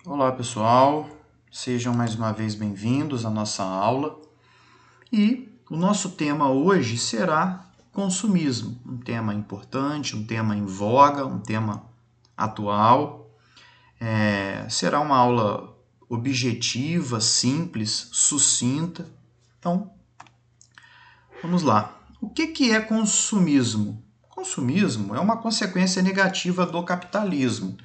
Olá pessoal, sejam mais uma vez bem-vindos à nossa aula e o nosso tema hoje será consumismo, um tema importante, um tema em voga, um tema atual. Será uma aula objetiva, simples, sucinta. Então, vamos lá. O que é consumismo? Consumismo é uma consequência negativa do capitalismo.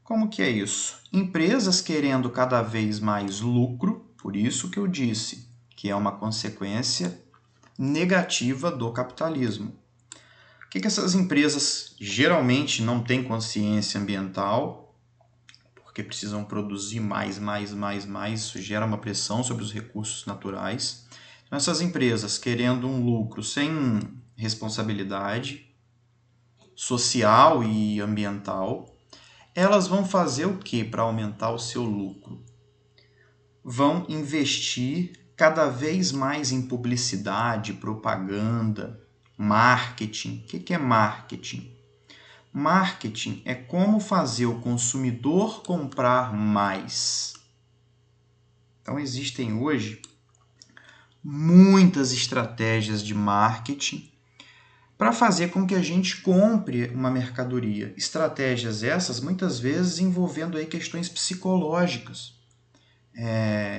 Como que é isso? Empresas querendo cada vez mais lucro, por isso que eu disse que é uma consequência negativa do capitalismo. O que essas empresas geralmente não têm consciência ambiental, porque precisam produzir mais, isso gera uma pressão sobre os recursos naturais. Então, essas empresas querendo um lucro sem responsabilidade social e ambiental, elas vão fazer o que para aumentar o seu lucro? Vão investir cada vez mais em publicidade, propaganda, marketing. O que é marketing? Marketing é como fazer o consumidor comprar mais. Então, existem hoje muitas estratégias de marketing para fazer com que a gente compre uma mercadoria. Estratégias essas, muitas vezes, envolvendo aí questões psicológicas.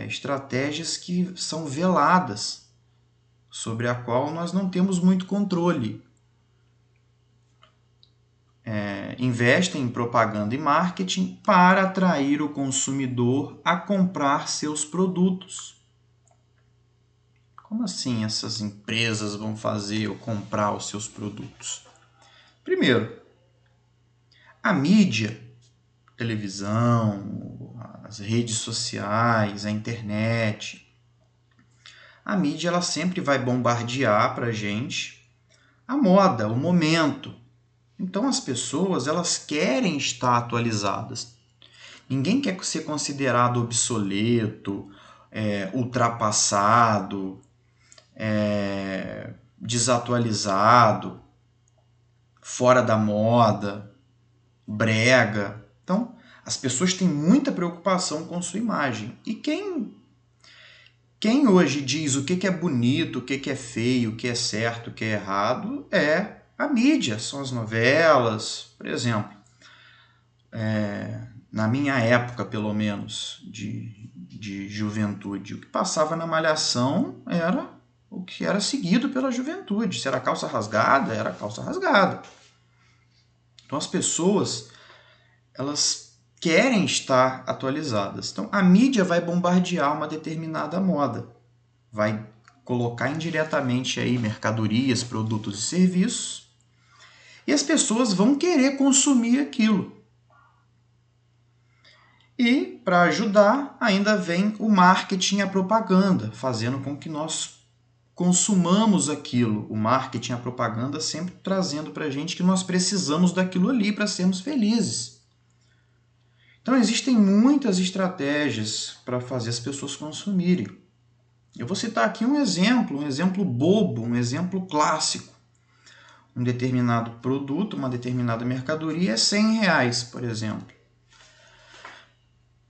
Estratégias que são veladas, sobre a qual nós não temos muito controle. Investem em propaganda e marketing para atrair o consumidor a comprar seus produtos. Como assim essas empresas vão fazer ou comprar os seus produtos? Primeiro, a mídia, televisão, as redes sociais, a internet, a mídia ela sempre vai bombardear para a gente a moda, o momento. Então as pessoas elas querem estar atualizadas. Ninguém quer ser considerado obsoleto, ultrapassado, desatualizado, fora da moda, brega. Então, as pessoas têm muita preocupação com sua imagem. E quem hoje diz o que é bonito, o que é feio, o que é certo, o que é errado, é a mídia, são as novelas, por exemplo. Na minha época, pelo menos, de juventude, o que passava na Malhação era o que era seguido pela juventude. Se era calça rasgada, era calça rasgada. Então as pessoas, elas querem estar atualizadas. Então a mídia vai bombardear uma determinada moda. Vai colocar indiretamente aí mercadorias, produtos e serviços. E as pessoas vão querer consumir aquilo. E, para ajudar, ainda vem o marketing e a propaganda, fazendo com que nós consumamos aquilo. O marketing e a propaganda sempre trazendo para a gente que nós precisamos daquilo ali para sermos felizes. Então, existem muitas estratégias para fazer as pessoas consumirem. Eu vou citar aqui um exemplo bobo, um exemplo clássico. Um determinado produto, uma determinada mercadoria é R$100, por exemplo.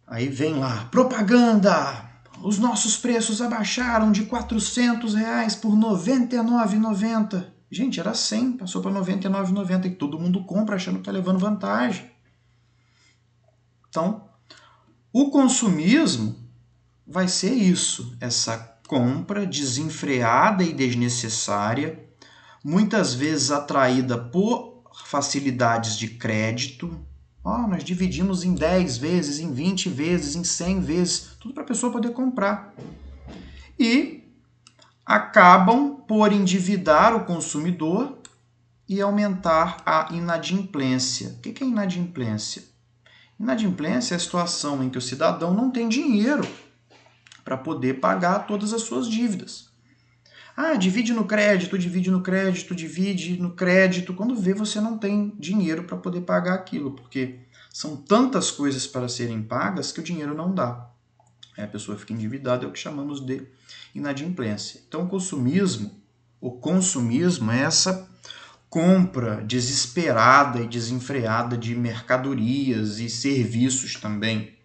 Aí vem lá, propaganda! Os nossos preços abaixaram de R$400 por R$ 99,90. Gente, era 100, passou para R$ 99,90 e todo mundo compra achando que está levando vantagem. Então, o consumismo vai ser isso, essa compra desenfreada e desnecessária, muitas vezes atraída por facilidades de crédito. Nós dividimos em 10 vezes, em 20 vezes, em 100 vezes, tudo para a pessoa poder comprar. E acabam por endividar o consumidor e aumentar a inadimplência. O que é inadimplência? Inadimplência é a situação em que o cidadão não tem dinheiro para poder pagar todas as suas dívidas. Divide no crédito, divide no crédito, divide no crédito. Quando vê, você não tem dinheiro para poder pagar aquilo, porque são tantas coisas para serem pagas que o dinheiro não dá. A pessoa fica endividada, é o que chamamos de inadimplência. Então, o consumismo é essa compra desesperada e desenfreada de mercadorias e serviços também.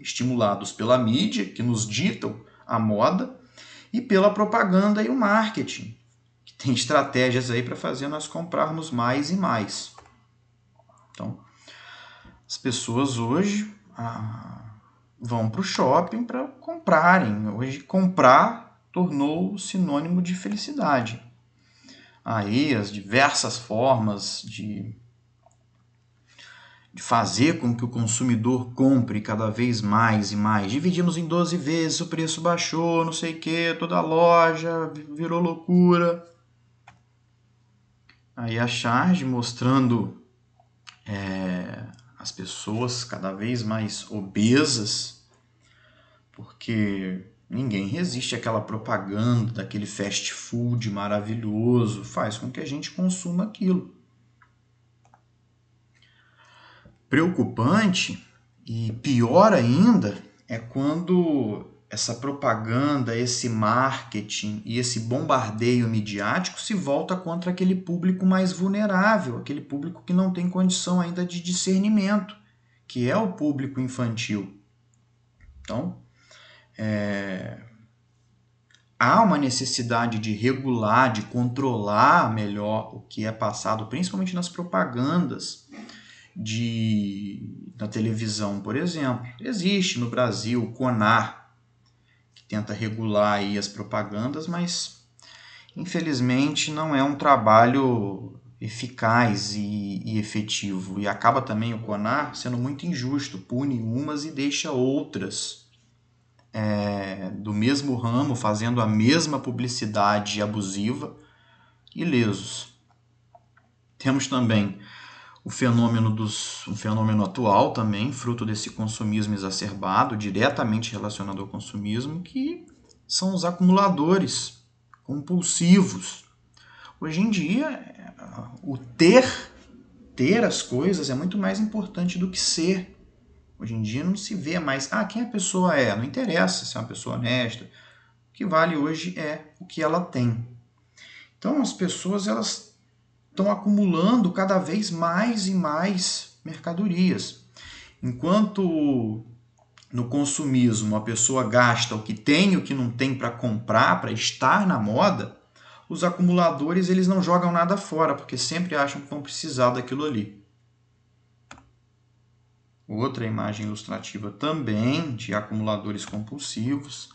estimulados pela mídia, que nos ditam a moda, e pela propaganda e o marketing, que tem estratégias aí para fazer nós comprarmos mais e mais. Então, as pessoas hoje vão para o shopping para comprarem. Hoje, comprar tornou sinônimo de felicidade. Aí, as diversas formas de fazer com que o consumidor compre cada vez mais e mais. Dividimos em 12 vezes, o preço baixou, não sei o que, toda a loja virou loucura. Aí a charge mostrando as pessoas cada vez mais obesas, porque ninguém resiste àquela propaganda daquele fast food maravilhoso, faz com que a gente consuma aquilo. Preocupante e pior ainda é quando essa propaganda, esse marketing e esse bombardeio midiático se volta contra aquele público mais vulnerável, aquele público que não tem condição ainda de discernimento, que é o público infantil. Então, há uma necessidade de regular, de controlar melhor o que é passado, principalmente nas propagandas da televisão, por exemplo. Existe no Brasil o CONAR, que tenta regular aí as propagandas, mas infelizmente não é um trabalho eficaz e efetivo. E acaba também o CONAR sendo muito injusto, pune umas e deixa outras do mesmo ramo, fazendo a mesma publicidade abusiva, ilesos. Temos também um fenômeno atual também, fruto desse consumismo exacerbado, diretamente relacionado ao consumismo, que são os acumuladores compulsivos. Hoje em dia, o ter as coisas é muito mais importante do que ser. Hoje em dia não se vê mais, quem a pessoa é, não interessa se é uma pessoa honesta. O que vale hoje é o que ela tem. Então as pessoas elas estão acumulando cada vez mais e mais mercadorias. Enquanto no consumismo a pessoa gasta o que tem e o que não tem para comprar, para estar na moda, os acumuladores eles não jogam nada fora, porque sempre acham que vão precisar daquilo ali. Outra imagem ilustrativa também de acumuladores compulsivos.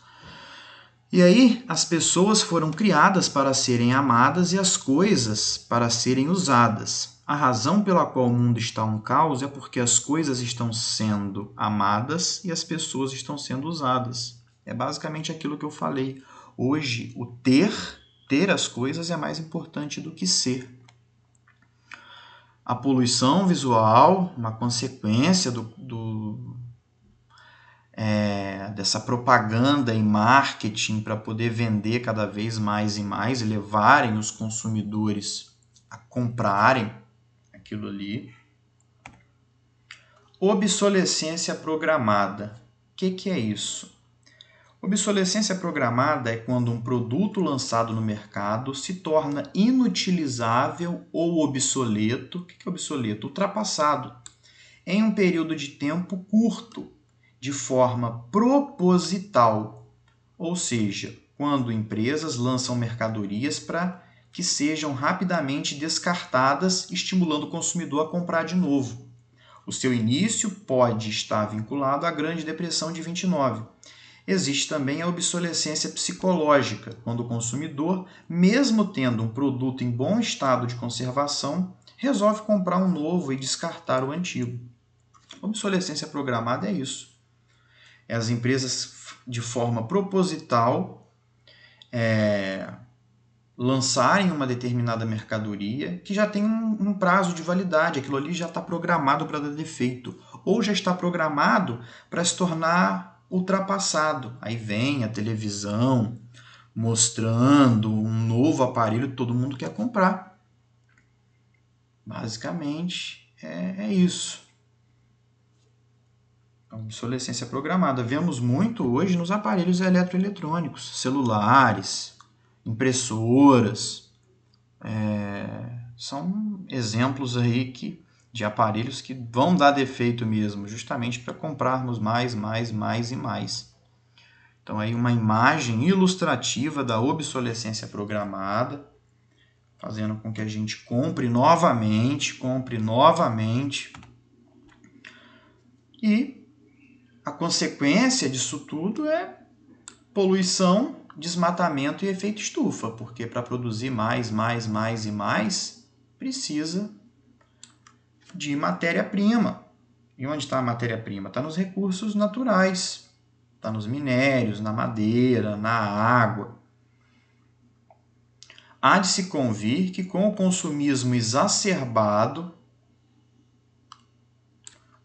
E aí, as pessoas foram criadas para serem amadas e as coisas para serem usadas. A razão pela qual o mundo está um caos é porque as coisas estão sendo amadas e as pessoas estão sendo usadas. É basicamente aquilo que eu falei. Hoje, o ter as coisas é mais importante do que ser. A poluição visual, uma consequência dessa propaganda e marketing para poder vender cada vez mais e mais e levarem os consumidores a comprarem aquilo ali. Obsolescência programada. O que é isso? Obsolescência programada é quando um produto lançado no mercado se torna inutilizável ou obsoleto. O que é obsoleto? Ultrapassado. Em um período de tempo curto, de forma proposital. Ou seja, quando empresas lançam mercadorias para que sejam rapidamente descartadas, estimulando o consumidor a comprar de novo. O seu início pode estar vinculado à Grande Depressão de 29. Existe também a obsolescência psicológica, quando o consumidor, mesmo tendo um produto em bom estado de conservação, resolve comprar um novo e descartar o antigo. Obsolescência programada é isso. As empresas, de forma proposital, lançarem uma determinada mercadoria que já tem um prazo de validade, aquilo ali já está programado para dar defeito, ou já está programado para se tornar ultrapassado. Aí vem a televisão mostrando um novo aparelho que todo mundo quer comprar. Basicamente é isso. A obsolescência programada. Vemos muito hoje nos aparelhos eletroeletrônicos, celulares, impressoras. São exemplos aí de aparelhos que vão dar defeito mesmo, justamente para comprarmos mais e mais. Então, aí uma imagem ilustrativa da obsolescência programada, fazendo com que a gente compre novamente. E a consequência disso tudo é poluição, desmatamento e efeito estufa, porque para produzir mais e mais, precisa de matéria-prima. E onde está a matéria-prima? Está nos recursos naturais, está nos minérios, na madeira, na água. Há de se convir que com o consumismo exacerbado,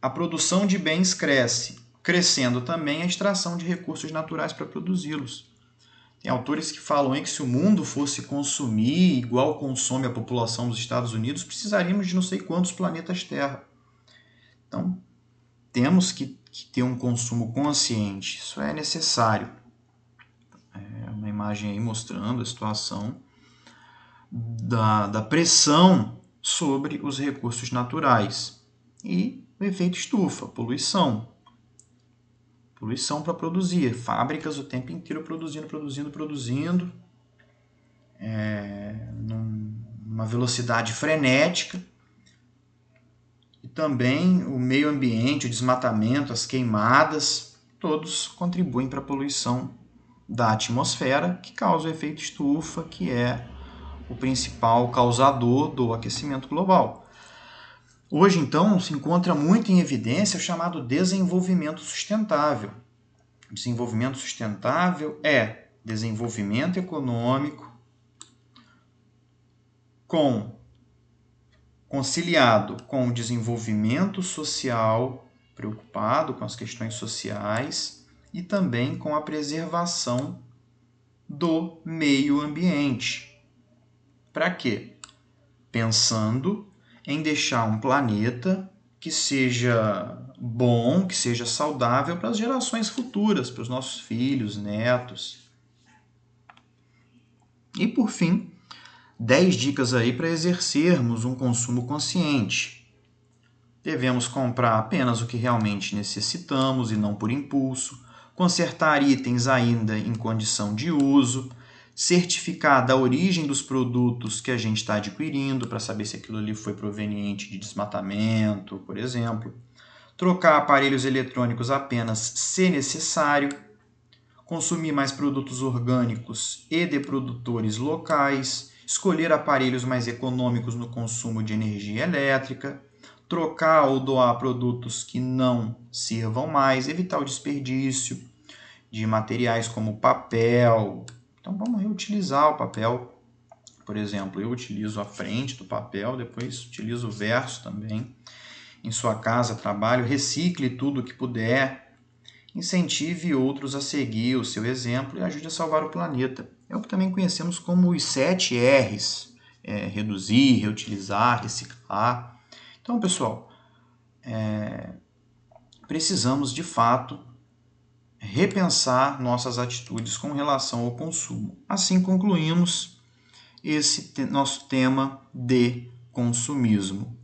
a produção de bens cresce, crescendo também a extração de recursos naturais para produzi-los. Tem autores que falam aí que se o mundo fosse consumir igual consome a população dos Estados Unidos, precisaríamos de não sei quantos planetas Terra. Então, temos que ter um consumo consciente, isso é necessário. É uma imagem aí mostrando a situação da pressão sobre os recursos naturais. E o efeito estufa, poluição para produzir, fábricas o tempo inteiro produzindo, numa velocidade frenética, e também o meio ambiente, o desmatamento, as queimadas, todos contribuem para a poluição da atmosfera, que causa o efeito estufa, que é o principal causador do aquecimento global. Hoje, então, se encontra muito em evidência o chamado desenvolvimento sustentável. Desenvolvimento sustentável é desenvolvimento econômico conciliado com o desenvolvimento social, preocupado com as questões sociais e também com a preservação do meio ambiente. Para quê? Pensando em deixar um planeta que seja bom, que seja saudável para as gerações futuras, para os nossos filhos, netos. E, por fim, 10 dicas aí para exercermos um consumo consciente. Devemos comprar apenas o que realmente necessitamos e não por impulso, consertar itens ainda em condição de uso, certificar da origem dos produtos que a gente está adquirindo, para saber se aquilo ali foi proveniente de desmatamento, por exemplo. Trocar aparelhos eletrônicos apenas se necessário. Consumir mais produtos orgânicos e de produtores locais. Escolher aparelhos mais econômicos no consumo de energia elétrica. Trocar ou doar produtos que não sirvam mais. Evitar o desperdício de materiais como papel. Então, vamos reutilizar o papel. Por exemplo, eu utilizo a frente do papel, depois utilizo o verso também. Em sua casa, trabalho, recicle tudo o que puder. Incentive outros a seguir o seu exemplo e ajude a salvar o planeta. É o que também conhecemos como os 7 R's. Reduzir, reutilizar, reciclar. Então, pessoal, precisamos, de fato, repensar nossas atitudes com relação ao consumo. Assim concluímos esse nosso tema de consumismo.